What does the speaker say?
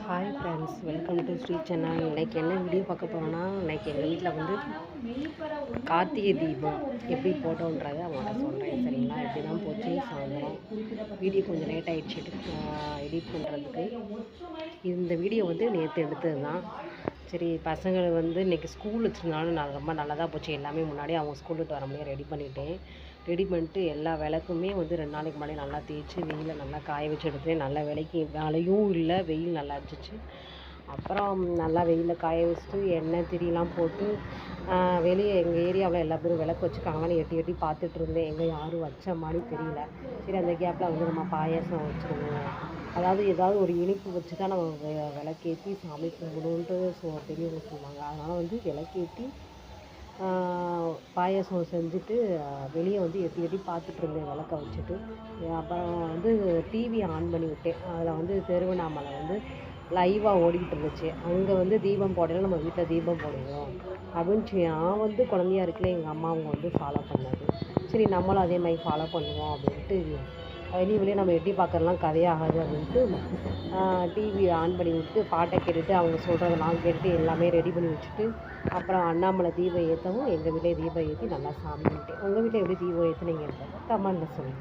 Hi friends, welcome to Sri channel. இன்றைக்கி என்ன video பார்க்க போகிறோன்னா, இன்றைக்கி எங்கள் வீட்டில் வந்து கார்த்திகை தீபம் எப்படி போட்டோன்றதை அவங்கள்ட்ட சொல்கிறேன். சரிங்களா? இப்படி தான் போச்சு சாயந்தரம். வீடியோ கொஞ்சம் லேட் ஆகிடுச்சு எடிட் பண்ணுறதுக்கு. இந்த வீடியோ வந்து நேற்று எடுத்தது தான். சரி, பசங்களை வந்து இன்றைக்கி ஸ்கூல் வச்சுருந்தாலும் நான் ரொம்ப நல்லதாக போச்சு. எல்லாமே முன்னாடி அவங்க ஸ்கூல் விட்டு வர முடியாது ரெடி பண்ணிட்டு எல்லா விளக்குமே வந்து 2 நாளைக்கு முன்னாடி நல்லா தேய்ச்சி வெயிலில் நல்லா காய வச்சு எடுத்துகிட்டு நல்ல வேலையும் இல்லை, வெயில் நல்லா இருந்துச்சு. அப்புறம் நல்லா வெயிலில் காய வச்சுட்டு எண்ணெய் திரிலாம் போட்டு வெளியே எங்கள் ஏரியாவில் எல்லா பேரும் விளக்கு வச்சுருக்காங்கன்னு எட்டி பார்த்துட்டு இருந்தேன். எங்கே யாரும் வச்ச மாதிரி தெரியல. சரி, அந்த கேப்பில் வந்து நம்ம பாயாசம் வச்சுருவோம், அதாவது ஏதாவது ஒரு இனிப்பு வச்சு தான் நம்ம விளக்கேற்றி சாமி கும்பிடுன்ட்டு பெரியவங்க சொல்லுவாங்க. அதனால் வந்து விளக்கேற்றி பாயாசம் செஞ்சுட்டு வெளியே வந்து எட்டி பார்த்துட்டு இருந்தேன் விளக்க வச்சுட்டு. அப்புறம் வந்து டிவி ஆன் பண்ணி விட்டேன். அதில் வந்து திருவண்ணாமலை வந்து லைவாக ஓடிக்கிட்டு இருந்துச்சு. அங்கே வந்து தீபம் போடல, நம்ம வீட்டில் தீபம் போடுவோம் அப்படின்னு நான் வந்து குழந்தையா இருக்கல எங்கள் அம்மா அவங்க வந்து ஃபாலோ பண்ணது. சரி, நம்மளும் அதே மாதிரி ஃபாலோ பண்ணுவோம் அப்படின்ட்டு வெளியே நம்ம எட்டி பார்க்கறலாம் கதையாகாது அப்படின்ட்டு டிவி ஆன் பண்ணி விட்டு பாட்டை கேட்டுட்டு அவங்க சொல்கிறதெல்லாம் கேட்டுட்டு எல்லாமே ரெடி பண்ணி வச்சுட்டு அப்புறம் அண்ணாமலை தீபம் ஏற்றவும் எங்கள் வீட்டிலே தீபம் ஏற்றி நல்லா சாமி கும்பிட்டேன். உங்கள் வீட்டில் எப்படி தீபம் ஏற்றுனீங்க கமெண்ட்டில் சொல்லுங்கள்.